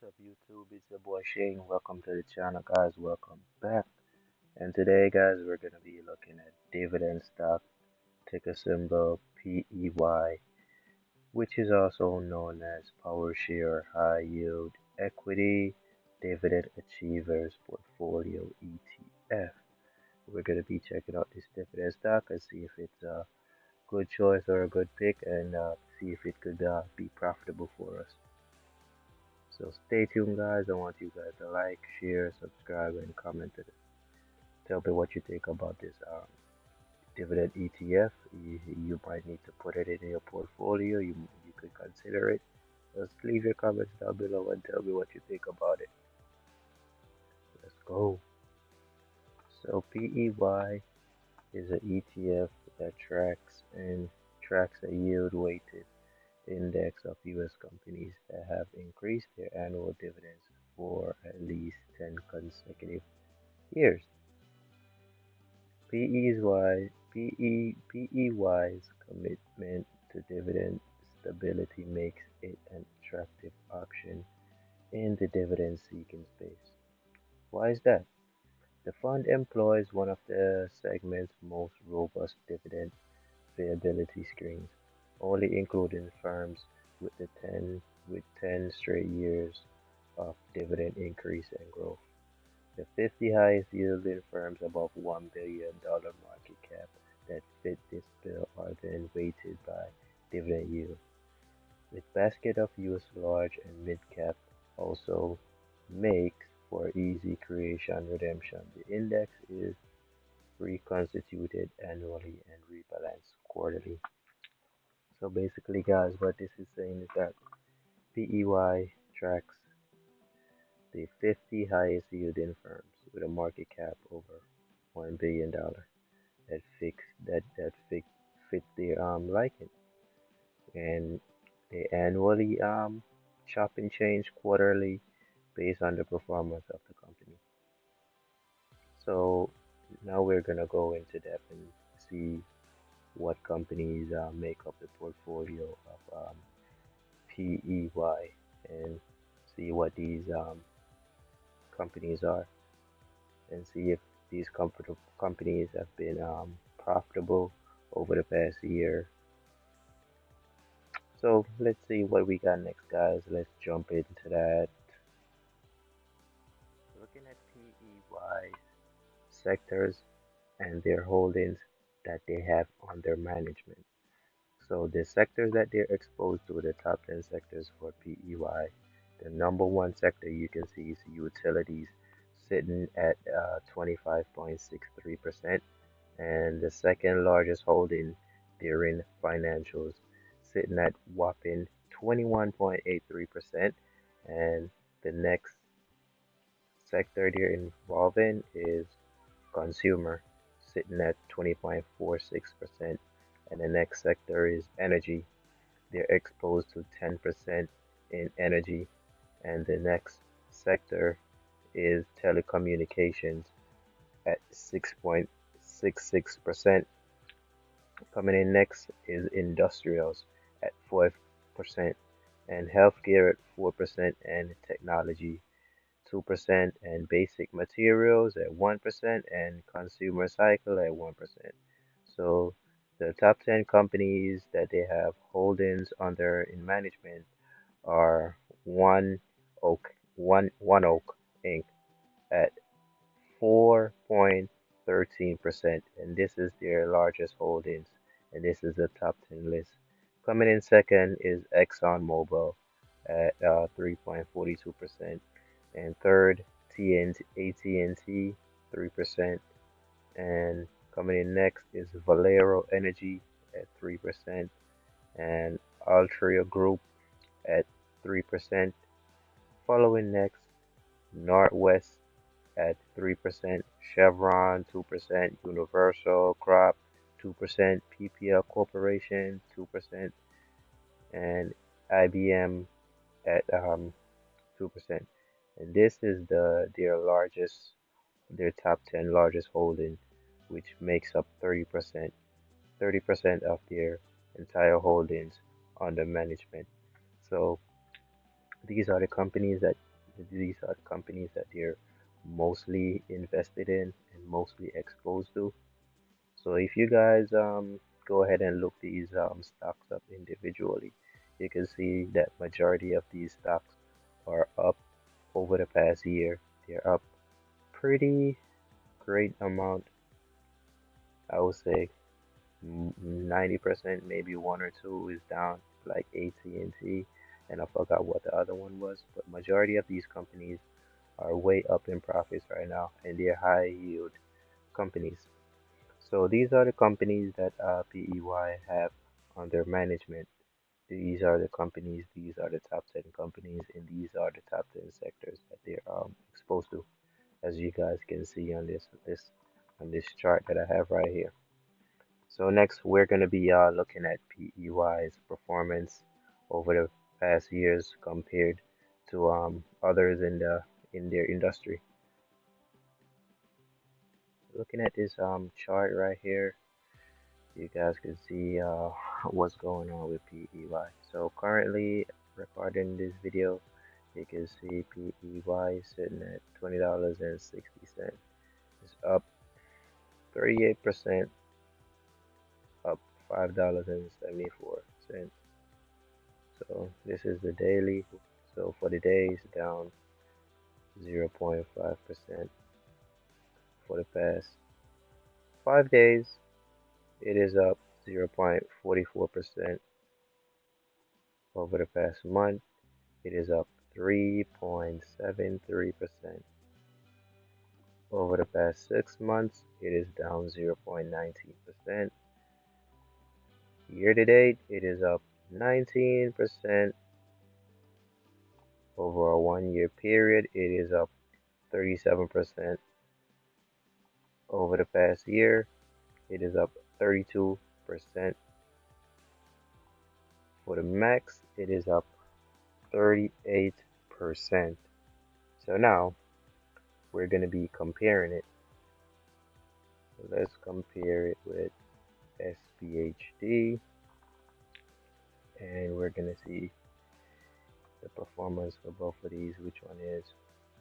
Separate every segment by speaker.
Speaker 1: up, YouTube? It's your boy Shane. Welcome to the channel, guys. Welcome back. And today, guys, we're gonna be looking at dividend stock, ticker symbol PEY, which is also known as Power Share High Yield Equity Dividend Achievers Portfolio ETF. We're gonna be checking out this dividend stock and see if it's a good choice or a good pick, and see if it could be profitable for us. So stay tuned, guys. I want you guys to like, share, subscribe, and comment it. Tell me what you think about this dividend ETF. You might need to put it in your portfolio. You could consider it. Just leave your comments down below and tell me what you think about it. Let's go. So PEY is an ETF that tracks a yield weighted index of U.S. companies that have increased their annual dividends for at least 10 consecutive years. PEY's commitment to dividend stability makes it an attractive option in the dividend-seeking space. Why is that? The fund employs one of the segment's most robust dividend viability screens, only including firms with 10 straight years of dividend increase and growth. The 50 highest yielding firms above $1 billion market cap that fit this bill are then weighted by dividend yield. Its basket of US large and mid cap also makes for easy creation redemption. The index is reconstituted annually and rebalanced quarterly. So basically, guys, what this is saying is that PEY tracks the 50 highest yielding firms with a market cap over $1 billion that fit their liking, and they annually chop and change quarterly based on the performance of the company. So now we're gonna go into depth and see what companies make up the portfolio of PEY, and see what these companies are, and see if these companies have been profitable over the past year. So let's see what we got next, guys. Let's jump into that. Looking at PEY sectors and their holdings that they have under management. So the sectors that they're exposed to, the top 10 sectors for PEY, the number one sector you can see is utilities, sitting at 25.63%, and the second largest holding they're in financials, sitting at whopping 21.83%, and the next sector they're involved in is consumer, sitting at 20.46%, and the next sector is energy. They're exposed to 10% in energy, and the next sector is telecommunications at 6.66%. Coming in next is industrials at 4%, and healthcare at 4%, and technology 2%, and basic materials at 1%, and consumer cycle at 1%. So the top 10 companies that they have holdings under in management are One Oak Inc. at 4.13%, and this is their largest holdings, and this is the top 10 list. Coming in second is ExxonMobil at 3.42%, and third AT&T 3%, and coming in next is Valero Energy at 3%, and Altria Group at 3%. Following next, Northwest at 3%, Chevron 2%, Universal Crop 2%, PPL Corporation 2%, and IBM at 2%. And this is their top 10 largest holding, which makes up 30% of their entire holdings under management. So these are the companies that These are the companies that they're mostly invested in and mostly exposed to. So if you guys go ahead and look these stocks up individually, you can see that majority of these stocks are up over the past year. They're up pretty great amount, I would say 90%, maybe one or two is down, like AT&T, and I forgot what the other one was. But majority of these companies are way up in profits right now, and they're high yield companies. So these are the companies that PEY have under management. These are the companies, these are the top 10 companies, and these are the top 10 sectors that they're exposed to, as you guys can see on this chart that I have right here. So next, we're going to be looking at PEY's performance over the past years compared to others in their industry. Looking at this chart right here, you guys can see what's going on with PEY. So currently, recording this video, you can see PEY sitting at $20.60. It's up 38%, up $5.74. So this is the daily. So for the day, it's down 0.5%. For the past 5 days, it is up 0.44%. Over the past month, it is up 3.73%. Over the past 6 months, it is down 0.19%. Year to date, it is up 19%. Over a 1 year period, it is up 37%. Over the past year, it is up 32%. For the max, it is up 38%. So now we're going to be comparing it. So let's compare it with SPHD, and we're going to see the performance for both of these, which one is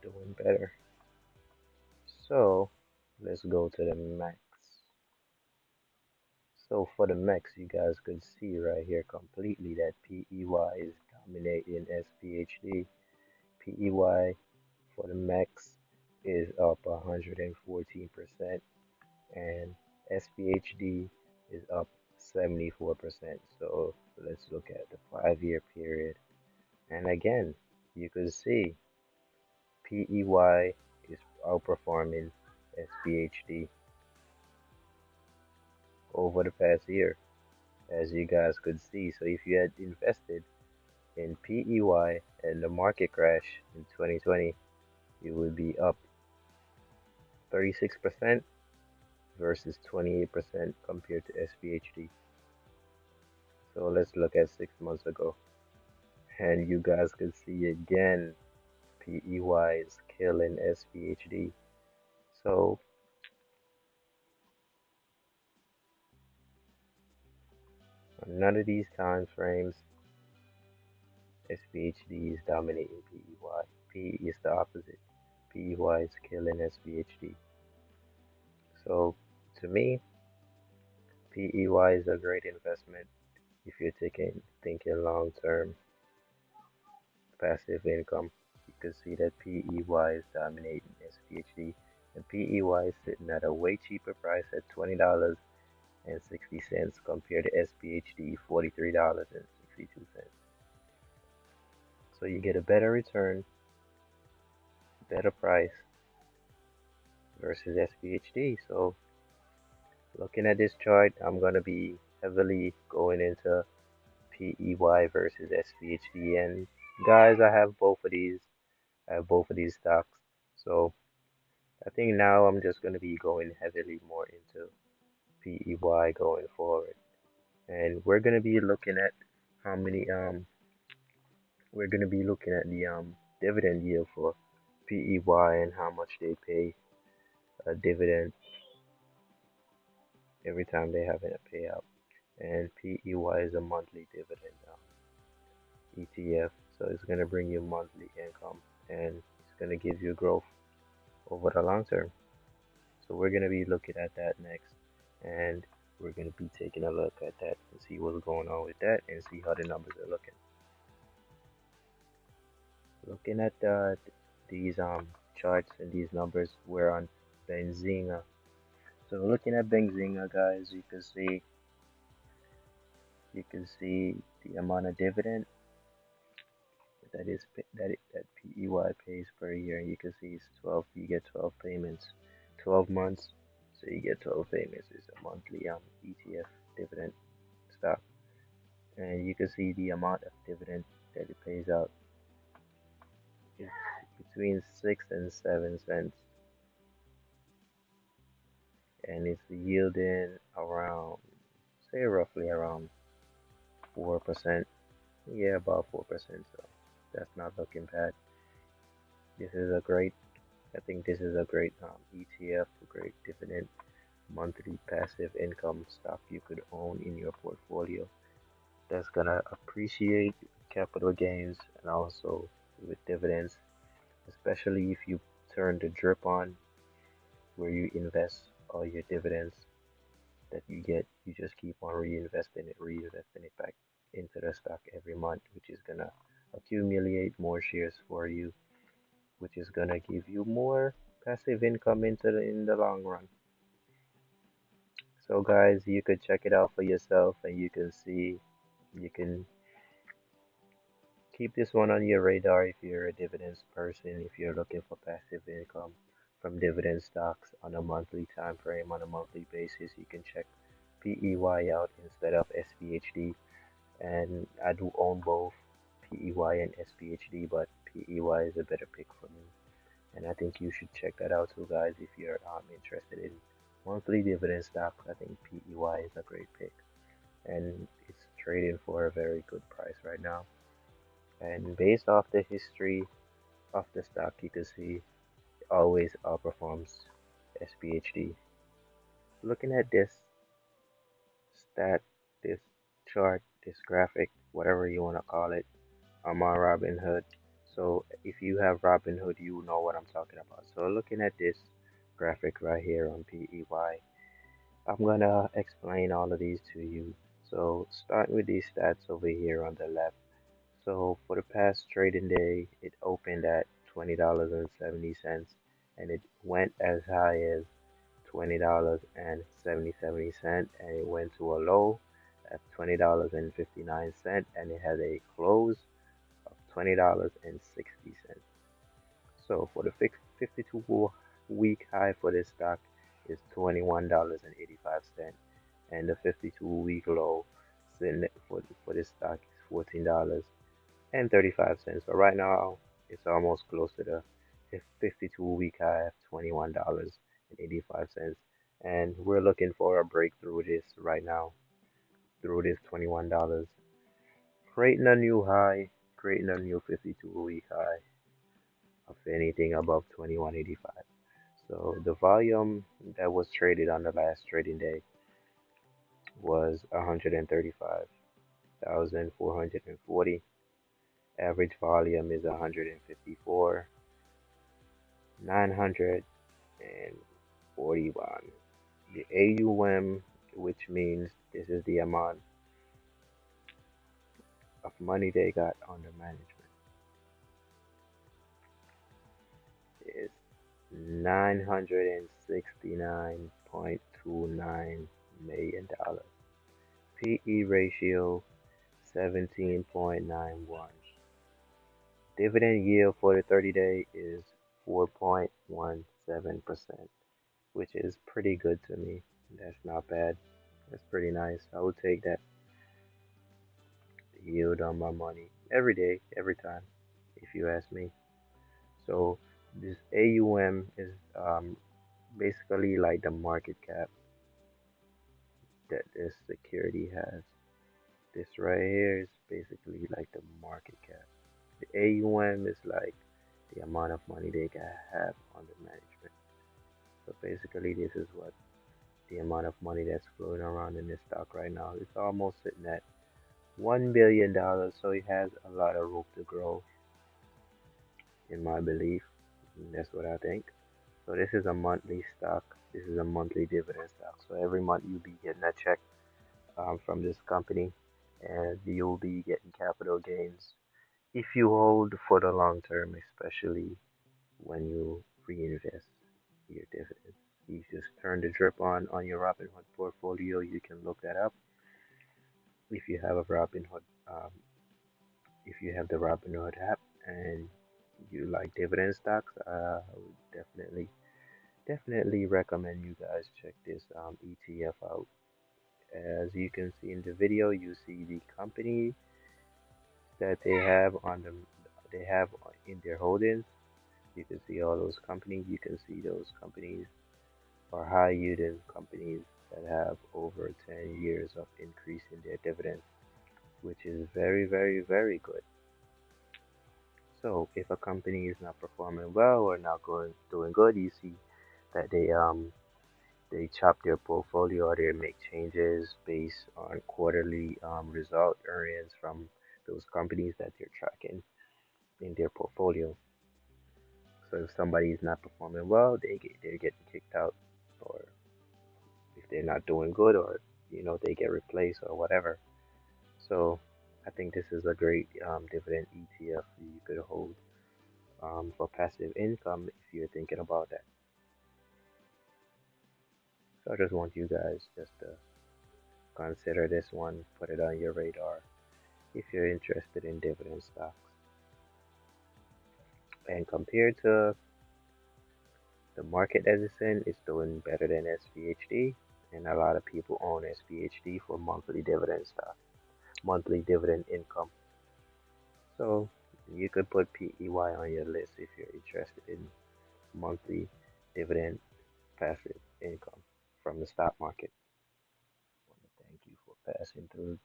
Speaker 1: doing better. So let's go to the max. So for the max, you guys could see right here completely that PEY is dominating SPHD. PEY for the max is up 114%, and SPHD is up 74%. So let's look at the 5 year period. And again, you can see PEY is outperforming SPHD over the past year, as you guys could see. So if you had invested in PEY and the market crash in 2020, you would be up 36% versus 28% compared to SPHD. So let's look at 6 months ago. And you guys could see again, PEY is killing SPHD. So on none of these time frames, SPHD is dominating PEY. PE is the opposite. PEY is killing SPHD. So to me, PEY is a great investment if you're thinking long term passive income. You can see that PEY is dominating SPHD, and PEY is sitting at a way cheaper price at $20.60 compared to SPHD $43.62. So you get a better return, better price versus SPHD. So looking at this chart, I'm going to be heavily going into PEY versus SPHD. And guys, I have both of these. I have both of these stocks. So I think now I'm just going to be going heavily more into PEY going forward. And we're going to be looking at how many we're going to be looking at the dividend yield for PEY and how much they pay a dividend every time they have a payout. And PEY is a monthly dividend ETF, so it's going to bring you monthly income. and it's going to give you growth over the long term. So we're going to be looking at that next, and we're going to be taking a look at that and see what's going on with that and see how the numbers are looking. Looking at these charts and these numbers, we're on Benzinga. So looking at Benzinga, guys, you can see the amount of dividend that PEY pays per year. You can see it's 12. You get 12 payments, 12 months. So you get 12 payments. It's a monthly ETF dividend stock, and you can see the amount of dividend that it pays out. It's between 6 and 7 cents, and it's yielding around, say, roughly around 4%. Yeah, about 4%. So that's not looking bad. This is a great, I think this is a great ETF, a great dividend monthly passive income stock you could own in your portfolio that's gonna appreciate capital gains and also with dividends, especially if you turn the drip on where you invest all your dividends that you get, you just keep on reinvesting it back into the stock every month, which is gonna accumulate more shares for you, which is gonna give you more passive income in the long run. So guys, you could check it out for yourself and you can see, you can keep this one on your radar if you're a dividends person, if you're looking for passive income from dividend stocks on a monthly time frame, on a monthly basis. You can check PEY out instead of SPHD. And I do own both PEY and SPHD, but PEY is a better pick for me. And I think you should check that out too, guys, if you're interested in monthly dividend stocks. I think PEY is a great pick, and it's trading for a very good price right now. And based off the history of the stock, you can see it always outperforms SPHD. Looking at this stat, this chart, this graphic, whatever you want to call it, I'm on Robinhood. So if you have Robinhood, you know what I'm talking about. So looking at this graphic right here on PEY, I'm gonna explain all of these to you. So starting with these stats over here on the left. So for the past trading day, it opened at $20.70 and it went as high as $20.77 and it went to a low at $20.59 and it had a close of $20.60. So for the 52-week high for this stock is $21.85 and the 52-week low for this stock is $14.35. So right now it's almost close to the 52-week high of $21.85, and we're looking for a breakthrough this right now through this $21, creating a new high, creating a new 52-week high of anything above 21.85. So the volume that was traded on the last trading day was 135,440. Average volume is 154,941. The AUM, which means this is the amount of money they got under management, is $969.29 million. PE ratio 17.91. Dividend yield for the 30-day is 4.17%, which is pretty good to me. That's not bad. That's pretty nice. I would take that yield on my money every day, every time, if you ask me. So this AUM is basically like the market cap that this security has. This right here is basically like the market cap. The AUM is like the amount of money they can have under management. So basically, this is what the amount of money that's flowing around in this stock right now. It's almost sitting at $1 billion, so it has a lot of room to grow. in my belief. That's what I think. So this is a monthly stock. This is a monthly dividend stock. So every month you'll be getting a check from this company, and you'll be getting capital gains if you hold for the long term, especially when you reinvest your dividends. You just turn the drip on your Robinhood portfolio. You can look that up if you have a Robinhood, if you have the Robinhood app and you like dividend stocks. I would definitely recommend you guys check this ETF out. As you can see in the video, you see the company that they have in their holdings. You can see all those companies. You can see those companies are high yielding companies that have over 10 years of increase in their dividends, which is very good. So if a company is not performing well or not doing good, you see that they chop their portfolio or they make changes based on quarterly result earnings from those companies that they're tracking in their portfolio. So if somebody is not performing well, they're getting kicked out, or if they're not doing good, or they get replaced or whatever. So I think this is a great dividend ETF you could hold for passive income if you're thinking about that. So I just want you guys just to consider this one, put it on your radar if you're interested in dividend stocks. And compared to the market that it's in, it's doing better than SPHD, and a lot of people own SPHD for monthly dividend stock, monthly dividend income. So you could put PEY on your list if you're interested in monthly dividend passive income from the stock market. I want to thank you for passing through.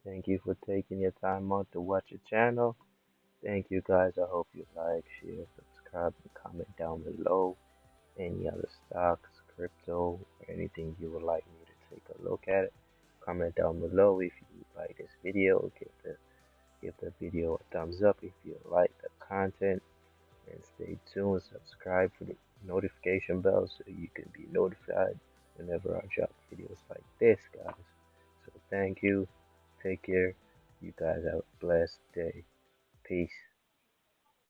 Speaker 1: Thank you for taking your time out to watch the channel. Thank you guys. I hope you like, share, subscribe, and comment down below. Any other stocks, crypto, or anything you would like me to take a look at. Comment down below if you like this video. Give the video a thumbs up if you like the content. And stay tuned. Subscribe for the notification bell so you can be notified whenever I drop videos like this, guys. So thank you. Take care. You guys have a blessed day. Peace.